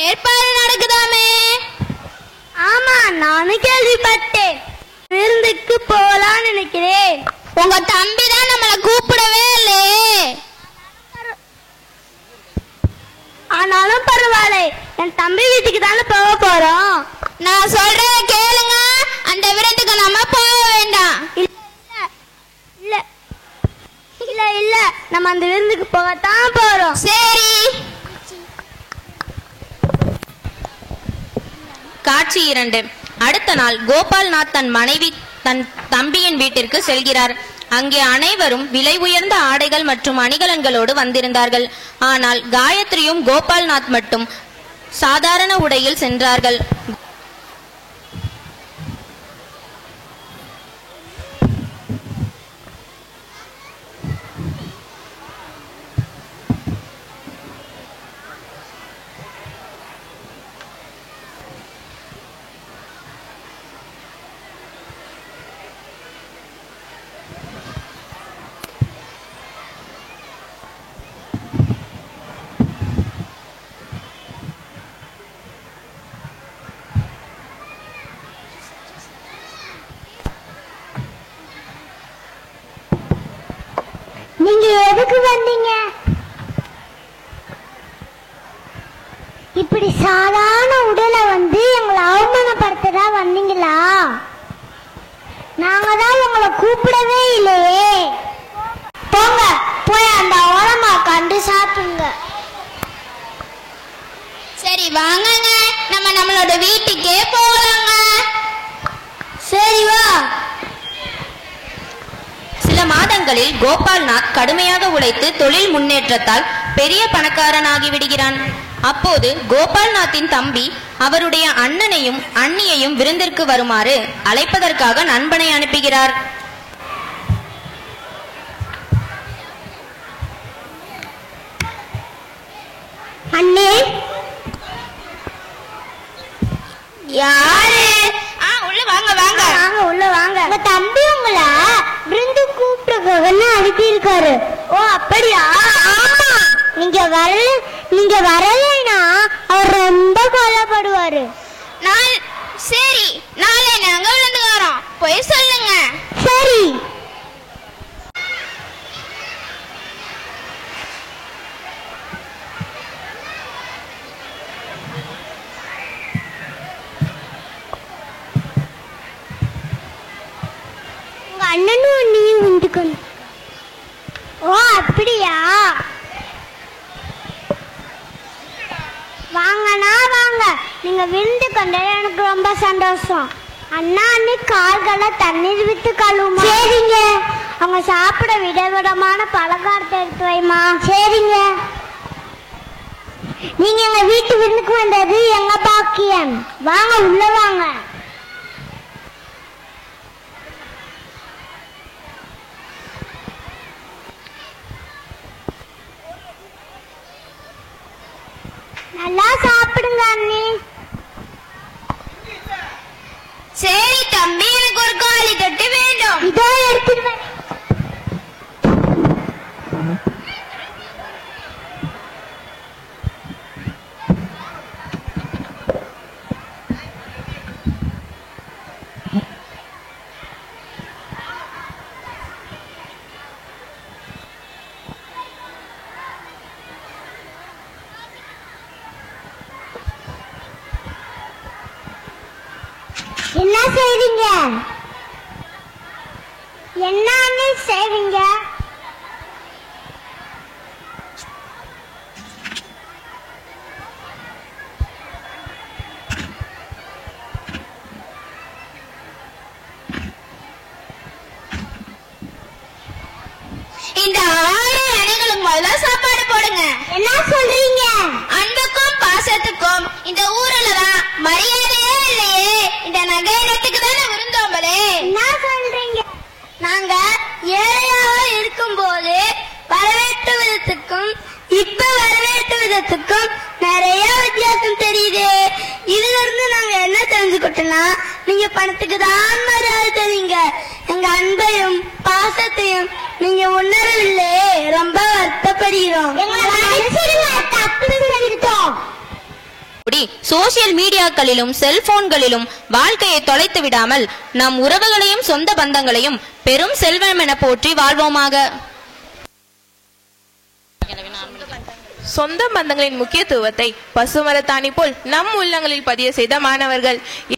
ஏற்பாடு நடக்குதாமே? ஆமா, நானும் கேள்விப்பட்டேன். விருந்துக்கு போலான்னு நினைக்கிறேன். உங்க தம்பி தான் நம்மளை கூப்பிடவே இல்லையே. ஆனாலும் பரவாயில்ல, என் தம்பி வீட்டுக்கு தானே போக போறோம். நான் சொல்றத கேளுங்க, அந்த விருந்துக்கு நம்ம போக வேண்டாம். இல்ல இல்ல இல்ல, நம்ம அந்த விருந்துக்கு போகத்தான் போறோம். சரி. காட்சி 2. அடுத்த நாள் கோபால்நாத் தன் மனைவி தன் தம்பியின் வீட்டிற்கு செல்கிறார். அங்கே அனைவரும் விலை உயர்ந்த ஆடைகள் மற்றும் அணிகலன்களோடு வந்திருந்தார்கள். ஆனால் காயத்ரியும் கோபால்நாத் மட்டும் சாதாரண உடையில் சென்றார்கள். நீங்க எதுக்கு வந்தீங்க? இப்படி சாதாரண உடலை வந்து எங்களை அவமானப்படுத்ததா வந்தீங்களா? நாங்க தான் உங்களை கூப்பிடவே இல்லையே. போங்க, போய் அந்த ஓரமா கண்டு சாப்பிடுங்க. சரி வாங்கங்க, நம்ம நம்மளோட வீட்டுக்கே போகலாங்க. சரி வா. சில மாதங்களில் கோபால்நாத் கடுமையாக உழைத்து தொழில் முன்னேற்றத்தால் பெரிய பணக்காரனாகி விடுகிறான். அப்போது கோபால்நாத்தின் தம்பி அவருடைய அண்ணனையும் அண்ணியையும் விருந்திற்கு வருமாறு அழைப்பதற்காக நண்பனை அனுப்புகிறார். அண்ணே, யாரு? உள்ள வாங்க வாங்க. வாங்க உள்ள வாங்க. உங்க தம்பி உங்களை விருந்து கூப்பிட்டுன்னு அனுப்பியிருக்காரு. ஓ அப்படியா? ஆமா. நீங்க வரலைன்னா அவர் ரொம்ப கவலைப்படுவாரு. சரி, நாளை நாங்க விருந்து வரோம், போய் சொல்லுங்க. சரி. உங்க அண்ணனும் அண்ணியும் விந்துக்கணும். ஓ அப்படியா? வாங்கண்ணா வாங்க. நீங்க விருந்து கொண்டது எனக்கு ரொம்ப சந்தோஷம். அண்ணா அண்ணி கால்களை தண்ணீர் விட்டு கழுவுமா? சரிங்க. அவங்க சாப்பிட விதவிதமான பலகாரத்தை எடுத்து வைமா. சரிங்க. நீங்க எங்க வீட்டு விருந்துக்கு வந்தது எங்க பாக்கியம். வாங்க உள்ள வாங்க. நல்லா சாப்பிடுங்க அண்ணி. சரி தம்பி, எனக்கு ஒரு காலி தட்டு வேண்டும். இதோ எடுத்துட்டு என்ன செய்றீங்க? என்னன்னு செய்வீங்க? இந்த 6 அணைகளுக்கு முதல்ல சாப்பாடு போடுங்க. என்ன சொல்றீங்க? அன்புக்கும் பாசத்துக்கும் இந்த ஊர்ல தான் மரியாதையே இல்லையே. இந்த நகையிடத்துக்கு தானே விருந்தோம்பலே. என்ன சொல்றீங்க? நாங்க ஏழையாக இருக்கும் போது வரவேற்று விதத்துக்கும் இப்ப வரவேற்று விதத்துக்கும் நிறைய வித்தியாசம் தெரியுது. இதுல இருந்து நாங்க என்ன தெரிஞ்சுக்கிட்டோம்னா, நீங்க பணத்துக்கு தான் மரியாதை தரீங்க. எங்க அன்பையும் பாசத்தையும் நீங்க உணரவில்லை. ரொம்ப வருத்தப்படுகிறோம். இப்படி சோசியல் மீடியாக்களிலும் செல்போன்களிலும் வாழ்க்கையை தொலைத்து விடாமல் நம் உறவுகளையும் சொந்த பந்தங்களையும் பெரும் செல்வம் என போற்றி வாழ்வோமாக. சொந்த பந்தங்களின் முக்கியத்துவத்தை பசுமரத்தாணி போல் நம் உள்ளங்களில் பதிய செய்த மாணவர்கள்.